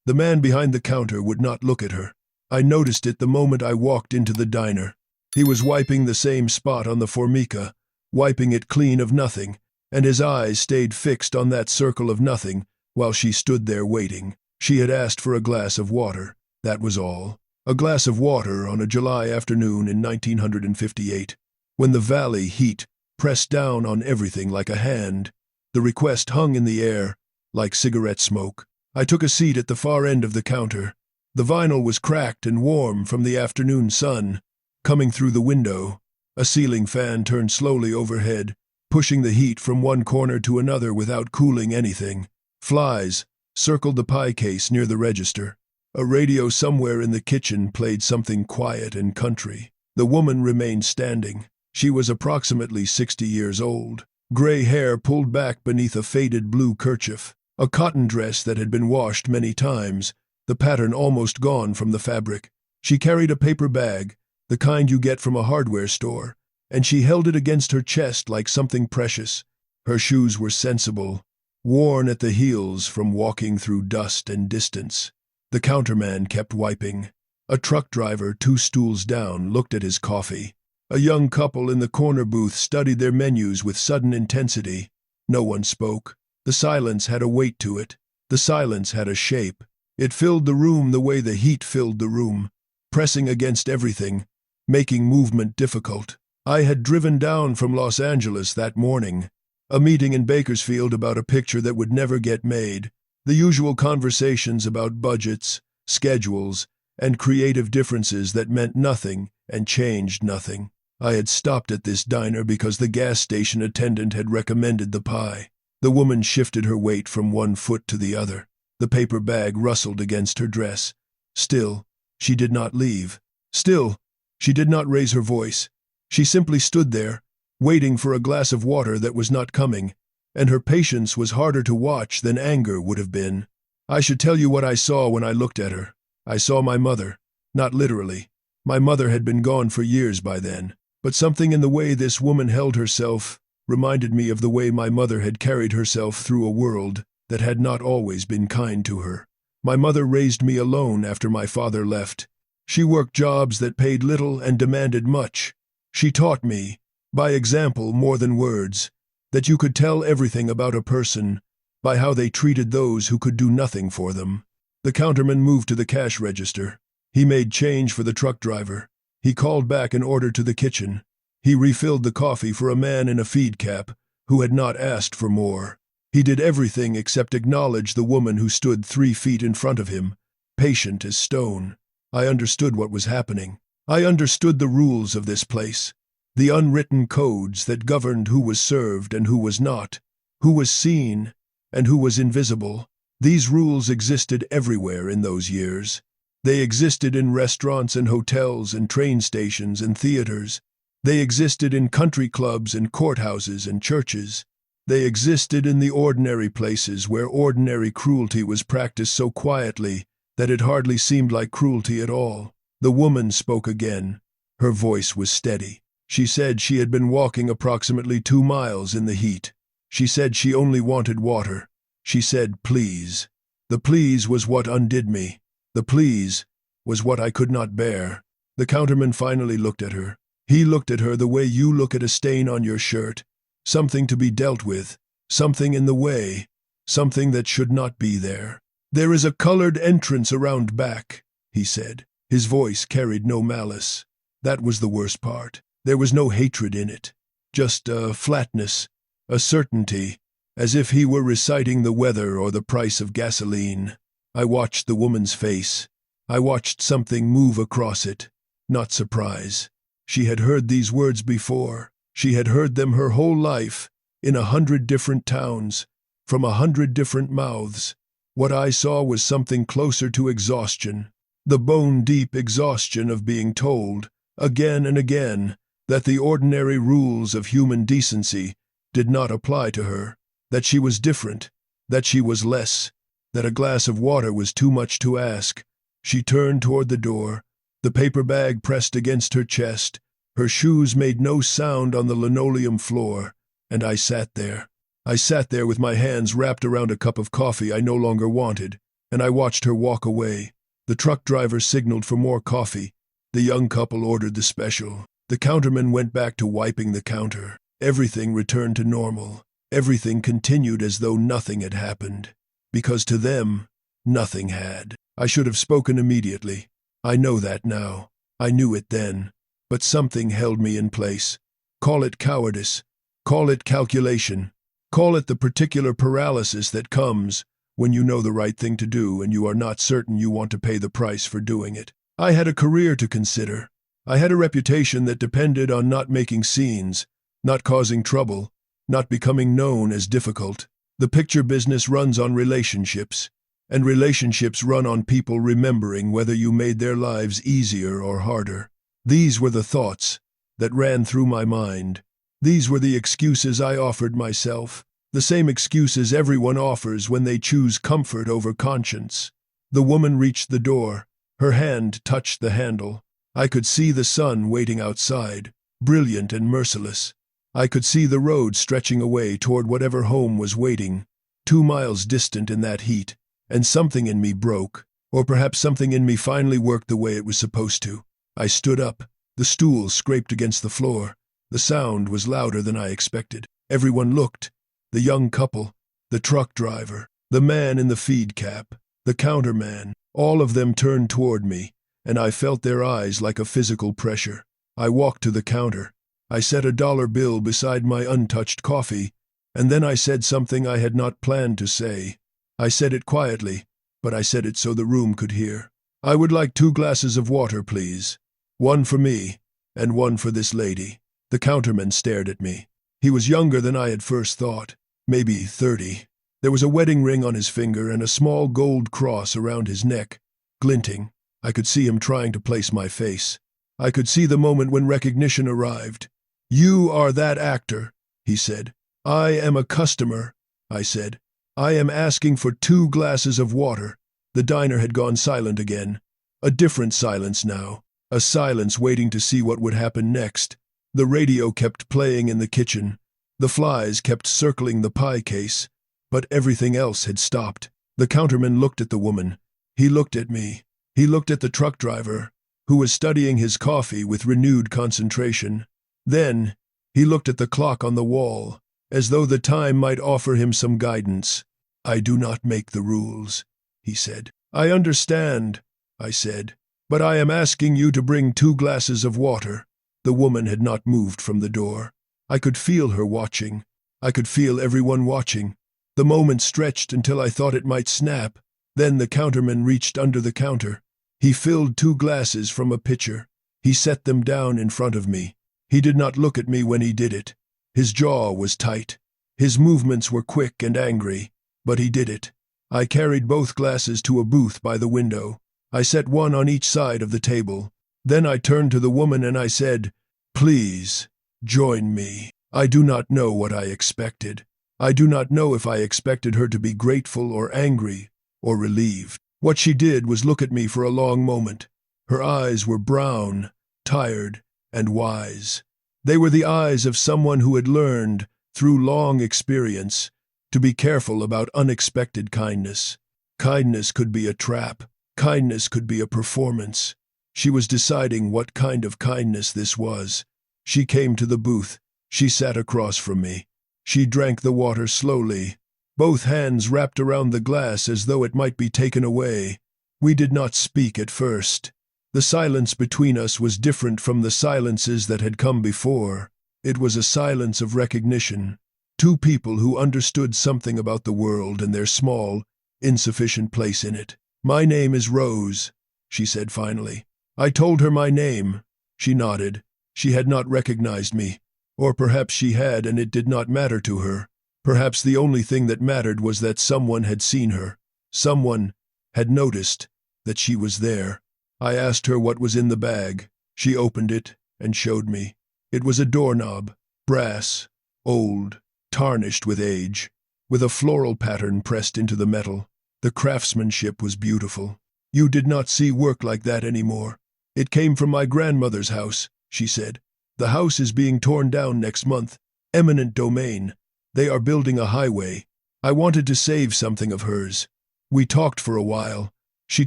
The man behind the counter would not look at her. I noticed it the moment I walked into the diner. He was wiping the same spot on the formica, wiping it clean of nothing, and his eyes stayed fixed on that circle of nothing while she stood there waiting. She had asked for a glass of water. That was all. A glass of water on a July afternoon in 1958, when the valley heat pressed down on everything like a hand. The request hung in the air, like cigarette smoke. I took a seat at the far end of the counter. The vinyl was cracked and warm from the afternoon sun coming through the window. A ceiling fan turned slowly overhead, pushing the heat from one corner to another without cooling anything. Flies circled the pie case near the register. A radio somewhere in the kitchen played something quiet and country. The woman remained standing. She was approximately 60 years old. Gray hair pulled back beneath a faded blue kerchief. A cotton dress that had been washed many times, the pattern almost gone from the fabric. She carried a paper bag, the kind you get from a hardware store, and she held it against her chest like something precious. Her shoes were sensible, worn at the heels from walking through dust and distance. The counterman kept wiping. A truck driver 2 stools down looked at his coffee. A young couple in the corner booth studied their menus with sudden intensity. No one spoke. The silence had a weight to it. The silence had a shape. It filled the room the way the heat filled the room, pressing against everything, making movement difficult. I had driven down from Los Angeles that morning. A meeting in Bakersfield about a picture that would never get made. The usual conversations about budgets, schedules, and creative differences that meant nothing and changed nothing. I had stopped at this diner because the gas station attendant had recommended the pie. The woman shifted her weight from one foot to the other. The paper bag rustled against her dress. Still, she did not leave. Still, she did not raise her voice. She simply stood there, waiting for a glass of water that was not coming, and her patience was harder to watch than anger would have been. I should tell you what I saw when I looked at her. I saw my mother. Not literally. My mother had been gone for years by then, but something in the way this woman held herself reminded me of the way my mother had carried herself through a world that had not always been kind to her. My mother raised me alone after my father left. She worked jobs that paid little and demanded much. She taught me, by example more than words, that you could tell everything about a person by how they treated those who could do nothing for them. The counterman moved to the cash register. He made change for the truck driver. He called back an order to the kitchen. He refilled the coffee for a man in a feed cap who had not asked for more. He did everything except acknowledge the woman who stood 3 feet in front of him, patient as stone. I understood what was happening. I understood the rules of this place, the unwritten codes that governed who was served and who was not, who was seen and who was invisible. These rules existed everywhere in those years. They existed in restaurants and hotels and train stations and theaters. They existed in country clubs and courthouses and churches. They existed in the ordinary places where ordinary cruelty was practiced so quietly that it hardly seemed like cruelty at all. The woman spoke again. Her voice was steady. She said she had been walking approximately 2 miles in the heat. She said she only wanted water. She said, please. The please was what undid me. The please was what I could not bear. The counterman finally looked at her. He looked at her the way you look at a stain on your shirt, something to be dealt with, something in the way, something that should not be there. There is a colored entrance around back, he said. His voice carried no malice. That was the worst part. There was no hatred in it, just a flatness, a certainty, as if he were reciting the weather or the price of gasoline. I watched the woman's face. I watched something move across it. Not surprise. She had heard these words before. She had heard them her whole life, in 100 different towns, from 100 different mouths. What I saw was something closer to exhaustion, the bone-deep exhaustion of being told, again and again, that the ordinary rules of human decency did not apply to her, that she was different, that she was less, that a glass of water was too much to ask. She turned toward the door, the paper bag pressed against her chest. Her shoes made no sound on the linoleum floor, and I sat there. I sat there with my hands wrapped around a cup of coffee I no longer wanted, and I watched her walk away. The truck driver signaled for more coffee. The young couple ordered the special. The counterman went back to wiping the counter. Everything returned to normal. Everything continued as though nothing had happened. Because to them, nothing had. I should have spoken immediately. I know that now. I knew it then. But something held me in place. Call it cowardice. Call it calculation. Call it the particular paralysis that comes when you know the right thing to do and you are not certain you want to pay the price for doing it. I had a career to consider. I had a reputation that depended on not making scenes, not causing trouble, not becoming known as difficult. The picture business runs on relationships, and relationships run on people remembering whether you made their lives easier or harder. These were the thoughts that ran through my mind. These were the excuses I offered myself, the same excuses everyone offers when they choose comfort over conscience. The woman reached the door. Her hand touched the handle. I could see the sun waiting outside, brilliant and merciless. I could see the road stretching away toward whatever home was waiting, 2 miles distant in that heat, and something in me broke, or perhaps something in me finally worked the way it was supposed to. I stood up. The stool scraped against the floor. The sound was louder than I expected. Everyone looked. The young couple, the truck driver, the man in the feed cap, the counterman, all of them turned toward me, and I felt their eyes like a physical pressure. I walked to the counter. I set a dollar bill beside my untouched coffee, and then I said something I had not planned to say. I said it quietly, but I said it so the room could hear. I would like 2 glasses of water, please. 1 for me, and 1 for this lady. The counterman stared at me. He was younger than I had first thought, maybe 30. There was a wedding ring on his finger and a small gold cross around his neck, glinting. I could see him trying to place my face. I could see the moment when recognition arrived. "You are that actor," he said. "I am a customer," I said. "I am asking for 2 glasses of water." The diner had gone silent again. A different silence now. A silence waiting to see what would happen next. The radio kept playing in the kitchen. The flies kept circling the pie case. But everything else had stopped. The counterman looked at the woman. He looked at me. He looked at the truck driver, who was studying his coffee with renewed concentration. Then, he looked at the clock on the wall, as though the time might offer him some guidance. "I do not make the rules," he said. "I understand," I said, "but I am asking you to bring 2 glasses of water." The woman had not moved from the door. I could feel her watching. I could feel everyone watching. The moment stretched until I thought it might snap. Then the counterman reached under the counter. He filled 2 glasses from a pitcher. He set them down in front of me. He did not look at me when he did it. His jaw was tight. His movements were quick and angry, but he did it. I carried both glasses to a booth by the window. I set one on each side of the table. Then I turned to the woman and I said, "Please, join me." I do not know what I expected. I do not know if I expected her to be grateful or angry or relieved. What she did was look at me for a long moment. Her eyes were brown, tired, and wise. They were the eyes of someone who had learned, through long experience, to be careful about unexpected kindness. Kindness could be a trap. Kindness could be a performance. She was deciding what kind of kindness this was. She came to the booth. She sat across from me. She drank the water slowly, both hands wrapped around the glass as though it might be taken away. We did not speak at first. The silence between us was different from the silences that had come before. It was a silence of recognition. 2 people who understood something about the world and their small, insufficient place in it. "My name is Rose," she said finally. I told her my name. She nodded. She had not recognized me. Or perhaps she had and it did not matter to her. Perhaps the only thing that mattered was that someone had seen her. Someone had noticed that she was there. I asked her what was in the bag. She opened it and showed me. It was a doorknob, brass, old, tarnished with age, with a floral pattern pressed into the metal. The craftsmanship was beautiful. "You did not see work like that anymore. It came from my grandmother's house," she said. "The house is being torn down next month. Eminent domain. They are building a highway. I wanted to save something of hers. We talked for a while. She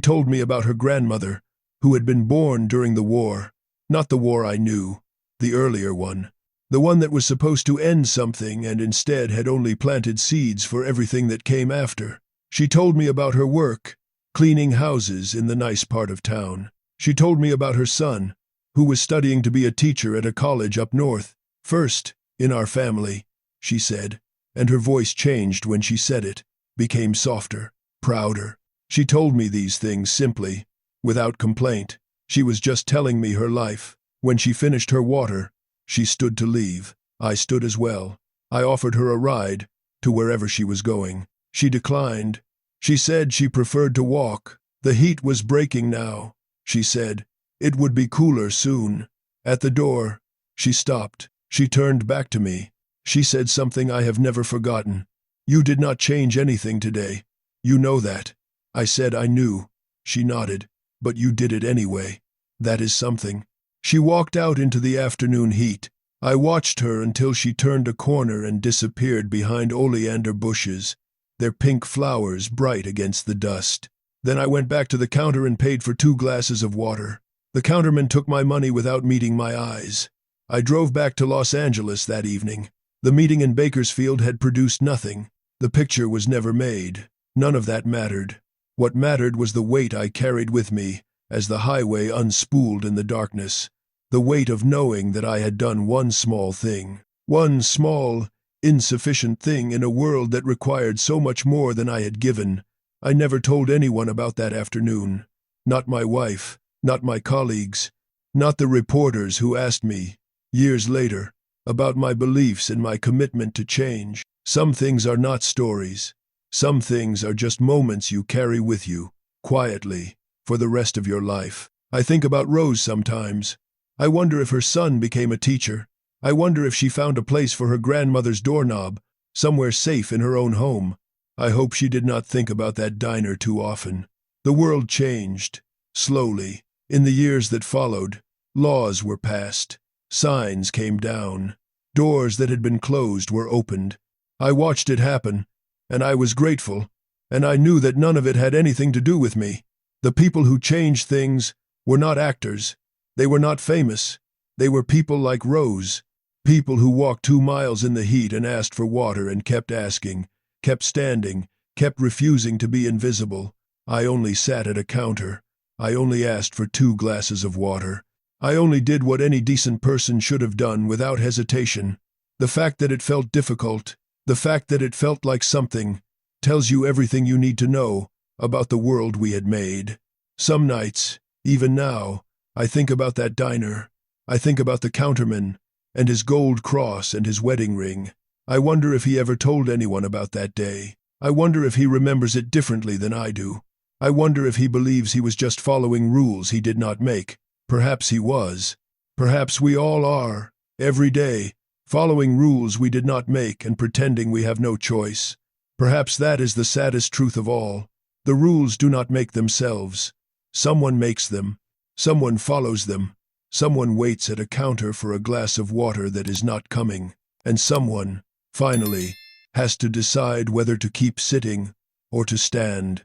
told me about her grandmother, who had been born during the war. Not the war I knew, the earlier one. The one that was supposed to end something and instead had only planted seeds for everything that came after. She told me about her work, cleaning houses in the nice part of town. She told me about her son, who was studying to be a teacher at a college up north. First, in our family, she said, and her voice changed when she said it, became softer, prouder. She told me these things simply, without complaint. She was just telling me her life. When she finished her water, she stood to leave. I stood as well. I offered her a ride to wherever she was going. She declined. She said she preferred to walk. The heat was breaking now, she said. It would be cooler soon. At the door, she stopped. She turned back to me. She said something I have never forgotten. You did not change anything today. You know that. I said I knew. She nodded. But you did it anyway. That is something. She walked out into the afternoon heat. I watched her until she turned a corner and disappeared behind oleander bushes, their pink flowers bright against the dust. Then I went back to the counter and paid for 2 glasses of water. The counterman took my money without meeting my eyes. I drove back to Los Angeles that evening. The meeting in Bakersfield had produced nothing. The picture was never made. None of that mattered. What mattered was the weight I carried with me as the highway unspooled in the darkness. The weight of knowing that I had done one small thing. One small, insufficient thing in a world that required so much more than I had given. I never told anyone about that afternoon. Not my wife, not my colleagues, not the reporters who asked me, years later, about my beliefs and my commitment to change. Some things are not stories. Some things are just moments you carry with you, quietly, for the rest of your life. I think about Rose sometimes. I wonder if her son became a teacher. I wonder if she found a place for her grandmother's doorknob, somewhere safe in her own home. I hope she did not think about that diner too often. The world changed, slowly. In the years that followed, laws were passed. Signs came down. Doors that had been closed were opened. I watched it happen, and I was grateful, and I knew that none of it had anything to do with me. The people who changed things were not actors. They were not famous. They were people like Rose. People who walked 2 miles in the heat and asked for water and kept asking, kept standing, kept refusing to be invisible. I only sat at a counter. I only asked for 2 glasses of water. I only did what any decent person should have done without hesitation. The fact that it felt difficult, the fact that it felt like something, tells you everything you need to know about the world we had made. Some nights, even now, I think about that diner. I think about the counterman, and his gold cross and his wedding ring. I wonder if he ever told anyone about that day. I wonder if he remembers it differently than I do. I wonder if he believes he was just following rules he did not make. Perhaps he was. Perhaps we all are, every day, following rules we did not make and pretending we have no choice. Perhaps that is the saddest truth of all. The rules do not make themselves. Someone makes them. Someone follows them. Someone waits at a counter for a glass of water that is not coming. And someone, finally, has to decide whether to keep sitting or to stand.